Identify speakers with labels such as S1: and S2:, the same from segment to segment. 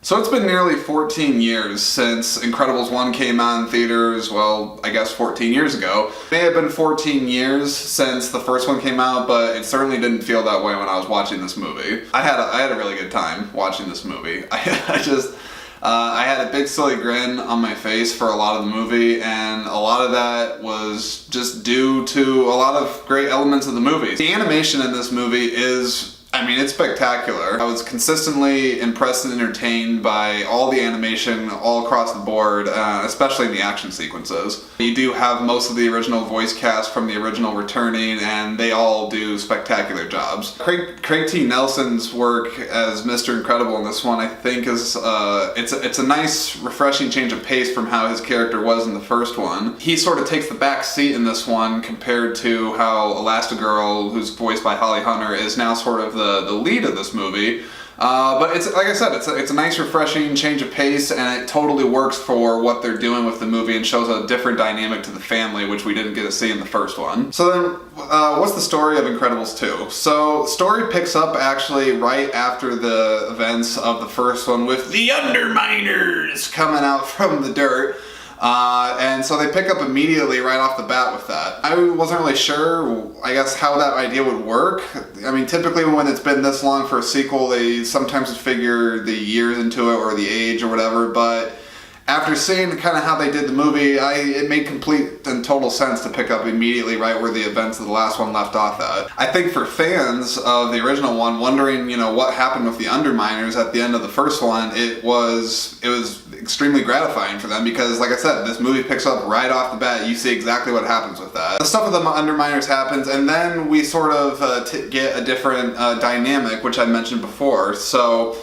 S1: So it's been nearly 14 years since Incredibles 1 came out in theaters, well, I guess 14 years ago. It may have been 14 years since the first one came out, but it certainly didn't feel that way when I was watching this movie. I had a really good time watching this movie. I had a big silly grin on my face for a lot of the movie, and a lot of that was just due to a lot of great elements of the movie. The animation in this movie is, it's spectacular. I was consistently impressed and entertained by all the animation all across the board, especially in the action sequences. You do have most of the original voice cast from the original returning, and they all do spectacular jobs. Craig T. Nelson's work as Mr. Incredible in this one, I think, is it's a nice, refreshing change of pace from how his character was in the first one. He sort of takes the back seat in this one compared to how Elastigirl, who's voiced by Holly Hunter, is now sort of the lead of this movie. But it's, like I said, it's a nice, refreshing change of pace, and it totally works for what they're doing with the movie and shows a different dynamic to the family, which we didn't get to see in the first one. So then, what's the story of Incredibles 2? So, story picks up actually right after the events of the first one with the Underminers coming out from the dirt. And so they pick up immediately right off the bat with that. I wasn't really sure, I guess, how that idea would work. Typically when it's been this long for a sequel, they sometimes figure the years into it or the age or whatever, but after seeing kind of how they did the movie, it made complete and total sense to pick up immediately right where the events of the last one left off at. I think for fans of the original one, wondering, what happened with the Underminers at the end of the first one, it was extremely gratifying for them because, like I said, this movie picks up right off the bat. You see exactly what happens with that. The stuff with the Underminers happens, and then we sort of get a different dynamic, which I mentioned before. So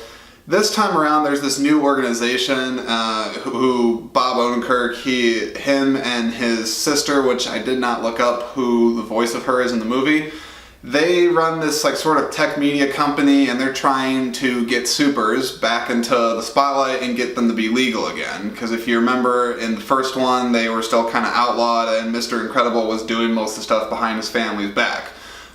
S1: this time around, there's this new organization who Bob Odenkirk, him and his sister, which I did not look up who the voice of her is in the movie. They run this sort of tech media company, and they're trying to get supers back into the spotlight and get them to be legal again. Because if you remember, in the first one, they were still kind of outlawed, and Mr. Incredible was doing most of the stuff behind his family's back.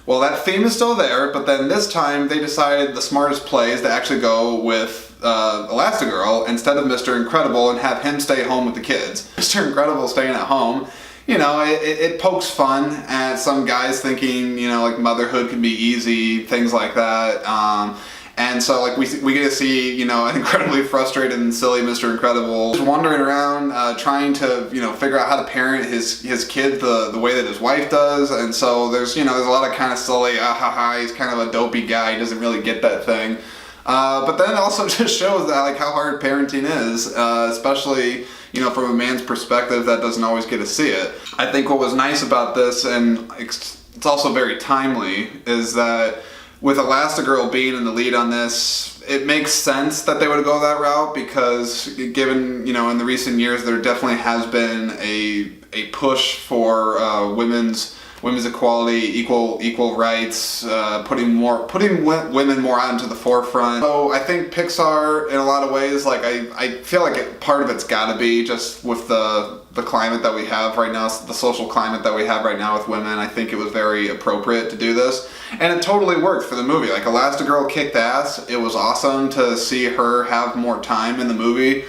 S1: Well, that theme is still there, but then this time they decided the smartest play is to actually go with Elastigirl instead of Mr. Incredible and have him stay home with the kids. Mr. Incredible staying at home, it pokes fun at some guys thinking, like motherhood can be easy, things like that. And so we get to see, an incredibly frustrated and silly Mr. Incredible just wandering around trying to, figure out how to parent his kid the way that his wife does. And so there's a lot of kind of silly, he's kind of a dopey guy, he doesn't really get that thing. But then it also just shows that how hard parenting is, especially from a man's perspective that doesn't always get to see it. I think what was nice about this, and it's also very timely, is that with Elastigirl being in the lead on this, it makes sense that they would go that route because given, in the recent years, there definitely has been a push for women's equality, equal rights, putting women more out into the forefront. So I think Pixar, in a lot of ways, I feel like part of it's got to be just with the climate that we have right now, the social climate that we have right now with women. I think it was very appropriate to do this, and it totally worked for the movie. Elastigirl kicked ass. It was awesome to see her have more time in the movie,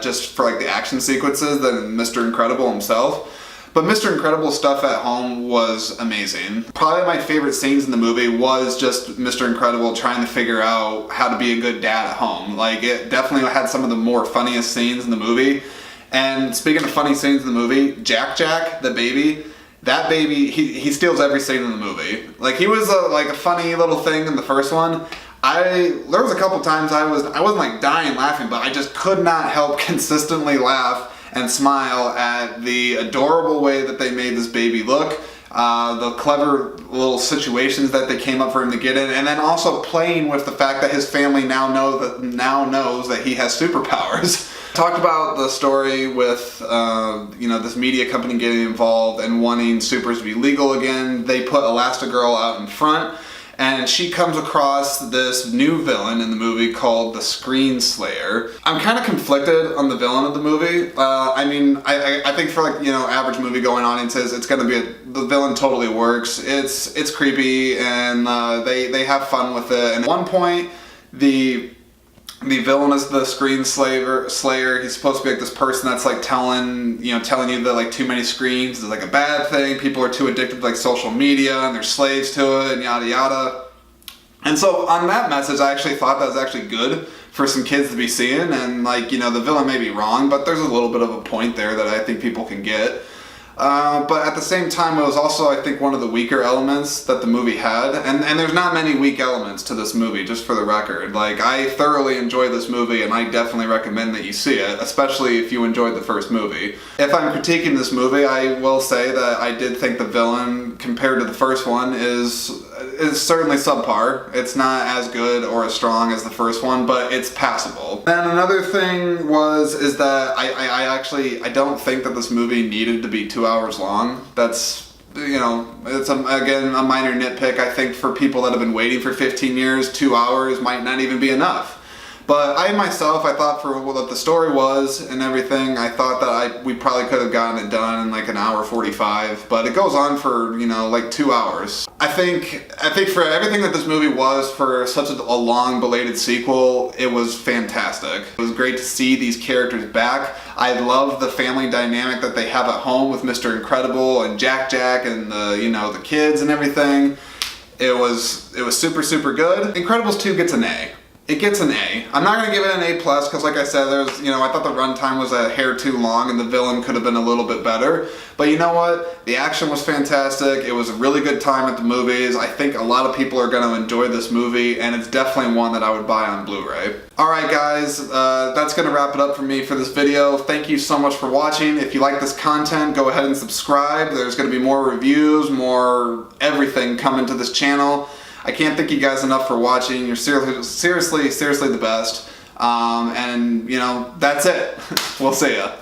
S1: just for the action sequences than Mr. Incredible himself. But Mr. Incredible's stuff at home was amazing. Probably my favorite scenes in the movie was just Mr. Incredible trying to figure out how to be a good dad at home. It definitely had some of the more funniest scenes in the movie. And speaking of funny scenes in the movie, Jack, the baby, that baby, he steals every scene in the movie. He was a funny little thing in the first one. There was a couple times I wasn't dying laughing, but I just could not help consistently laugh and smile at the adorable way that they made this baby look, the clever little situations that they came up for him to get in, and then also playing with the fact that his family now knows that he has superpowers. Talked about the story with this media company getting involved and wanting supers to be legal again. They put Elastigirl out in front, and she comes across this new villain in the movie called the Screen Slayer. I'm kind of conflicted on the villain of the movie. I mean, I think for like, you know, average movie going audiences, it's gonna be the villain totally works. It's creepy, and they have fun with it. And at one point, the villain is the Screen Slayer. He's supposed to be like this person that's like telling you that like too many screens is like a bad thing. People are too addicted to like social media and they're slaves to it and yada yada. And so on that message, I actually thought that was actually good for some kids to be seeing. And like, you know, the villain may be wrong, but there's a little bit of a point there that I think people can get. But at the same time, it was also, I think, one of the weaker elements that the movie had. And there's not many weak elements to this movie, just for the record. Like, I thoroughly enjoyed this movie, and I definitely recommend that you see it, especially if you enjoyed the first movie. If I'm critiquing this movie, I will say that I did think the villain, compared to the first one, is certainly subpar. It's not as good or as strong as the first one, but it's passable. Then another thing is that I don't think that this movie needed to be 2 hours long. That's, you know, it's again a minor nitpick. I think for people that have been waiting for 15 years, 2 hours might not even be enough. But I thought for what the story was and everything, I thought that we probably could have gotten it done in like an hour 45, but it goes on for, you know, like 2 hours. I think for everything that this movie was, for such a long belated sequel, it was fantastic. It was great to see these characters back. I love the family dynamic that they have at home with Mr. Incredible and Jack and the kids and everything. It was super, super good. Incredibles 2 gets an A. It gets an A. I'm not going to give it an A+, because like I said, I thought the runtime was a hair too long and the villain could have been a little bit better. But you know what? The action was fantastic. It was a really good time at the movies. I think a lot of people are going to enjoy this movie, and it's definitely one that I would buy on Blu-ray. Alright guys, that's going to wrap it up for me for this video. Thank you so much for watching. If you like this content, go ahead and subscribe. There's going to be more reviews, more everything coming to this channel. I can't thank you guys enough for watching. You're seriously the best. And, you know, that's it. We'll see ya.